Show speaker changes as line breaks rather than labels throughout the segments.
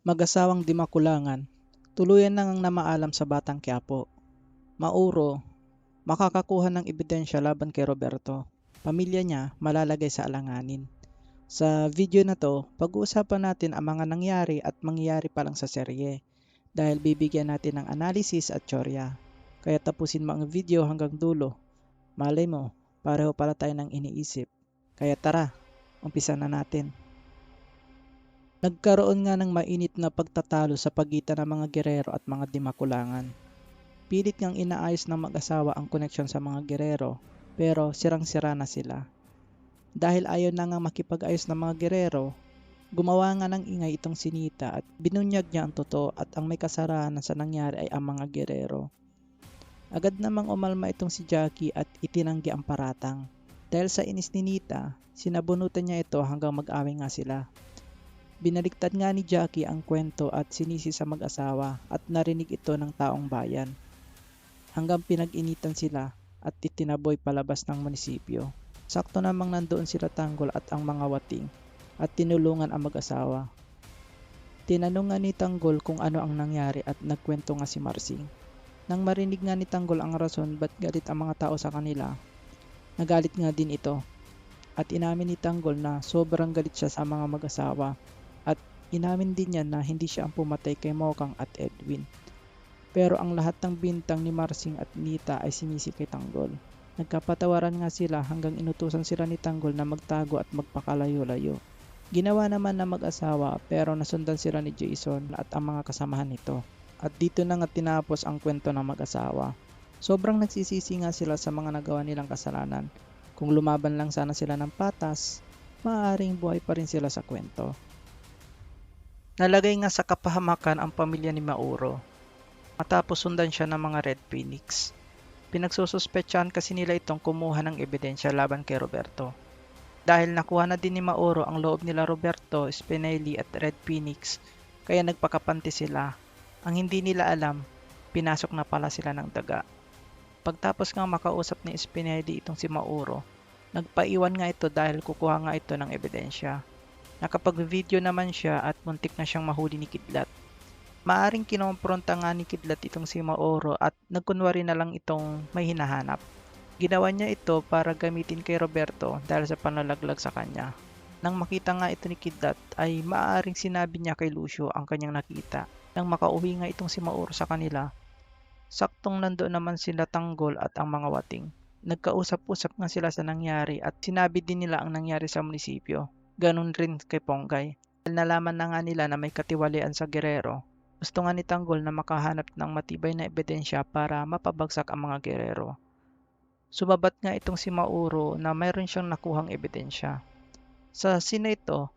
Mag-asawang di makulangan, tuluyan nang namaalam sa Batang Quiapo. Mauro, makakakuha ng ebidensya laban kay Roberto. Pamilya niya malalagay sa alanganin. Sa video na to, pag-uusapan natin ang mga nangyari at mangyayari pa lang sa serye dahil bibigyan natin ng analysis at teorya. Kaya tapusin mo ang video hanggang dulo. Malay mo, pareho pala tayo ng iniisip. Kaya tara, umpisa na natin. Nagkaroon nga ng mainit na pagtatalo sa pagitan ng mga gerero at mga dimakulangan. Pilit ngang inaayos ng mag-asawa ang koneksyon sa mga gerero, pero sirang-sira na sila. Dahil ayaw na nga makipag-ayos ng mga gerero, gumawa nga ng ingay itong si Nita at binunyag niya ang totoo at ang may kasalanan sa nangyari ay ang mga gerero. Agad namang umalma itong si Jackie at itinanggi ang paratang. Dahil sa inis ni Nita, sinabunutan niya ito hanggang mag-away nga sila. Binaliktad nga ni Jackie ang kwento at sinisi sa mag-asawa at narinig ito ng taong bayan. Hanggang pinag-initan sila at itinaboy palabas ng munisipyo. Sakto namang nandoon sila Tanggol at ang mga wating at tinulungan ang mag-asawa. Tinanong nga ni Tanggol kung ano ang nangyari at nagkwento nga si Marsing. Nang marinig nga ni Tanggol ang rason ba't galit ang mga tao sa kanila, nagalit nga din ito. At inamin ni Tanggol na sobrang galit siya sa mga mag-asawa. At inamin din niya na hindi siya ang pumatay kay Mokang at Edwin. Pero ang lahat ng bintang ni Marsing at Nita ay sinisi kay Tanggol. Nagkapatawaran nga sila hanggang inutusan sila ni Tanggol na magtago at magpakalayo-layo. Ginawa naman ng mag-asawa pero nasundan sila ni Jason at ang mga kasamahan nito. At dito na nga tinapos ang kwento ng mag-asawa. Sobrang nagsisisi nga sila sa mga nagawa nilang kasalanan. Kung lumaban lang sana sila ng patas, maaaring buhay pa rin sila sa kwento. Nalagay nga sa kapahamakan ang pamilya ni Mauro matapos sundan siya ng mga Red Phoenix. Pinagsususpetsahan kasi nila itong kumuha ng ebidensya laban kay Roberto. Dahil nakuha na din ni Mauro ang loob nila Roberto, Spinelli at Red Phoenix, kaya nagpakapante sila. Ang hindi nila alam, pinasok na pala sila ng daga. Pagtapos nga makausap ni Spinelli itong si Mauro, nagpaiwan nga ito dahil kukuha nga ito ng ebidensya. Nakapag-video naman siya at muntik na siyang mahuli ni Kidlat. Maaring kinompronta nga ni Kidlat itong si Mauro at nagkunwari na lang itong may hinahanap. Ginawa niya ito para gamitin kay Roberto dahil sa panlalaglag sa kanya. Nang makita nga ito ni Kidlat ay maaaring sinabi niya kay Lucio ang kanyang nakita. Nang makauwi nga itong si Mauro sa kanila, saktong nandoon naman sila Tanggol at ang mga wating. Nagkausap-usap nga sila sa nangyari at sinabi din nila ang nangyari sa munisipyo. Ganon rin kay Ponggay. Dahil nalaman na nga nila na may katiwalian sa gerero, gusto nga ni Tanggol na makahanap ng matibay na ebidensya para mapabagsak ang mga gerero. Sumabat nga itong si Mauro na mayroon siyang nakuhang ebidensya. Sa scene ito,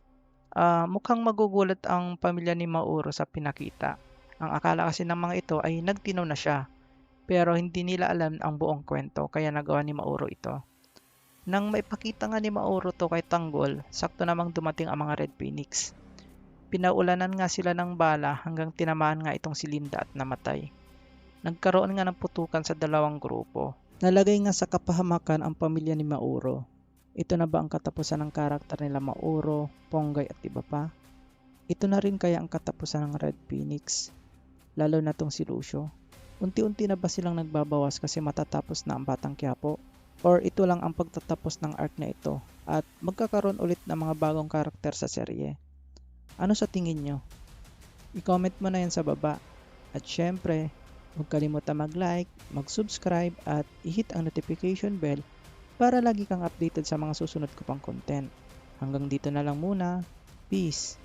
mukhang magugulat ang pamilya ni Mauro sa pinakita. Ang akala kasi ng mga ito ay nagtinaw na siya, pero hindi nila alam ang buong kwento kaya nagawa ni Mauro ito. Nang maipakita nga ni Mauro to kay Tanggol, sakto namang dumating ang mga Red Phoenix. Pinaulanan nga sila ng bala hanggang tinamaan nga itong si Linda at namatay. Nagkaroon nga ng putukan sa dalawang grupo. Nalagay nga sa kapahamakan ang pamilya ni Mauro. Ito na ba ang katapusan ng karakter nila Mauro, Ponggay at iba pa? Ito na rin kaya ang katapusan ng Red Phoenix? Lalo na tong si Lucio. Unti-unti na ba silang nagbabawas kasi matatapos na ang Batang Quiapo? Or ito lang ang pagtatapos ng arc na ito at magkakaroon ulit ng mga bagong karakter sa serye? Ano sa tingin nyo? I-comment mo na yan sa baba. At syempre, huwag kalimutan mag-like, mag-subscribe at i-hit ang notification bell para lagi kang updated sa mga susunod ko pang content. Hanggang dito na lang muna. Peace!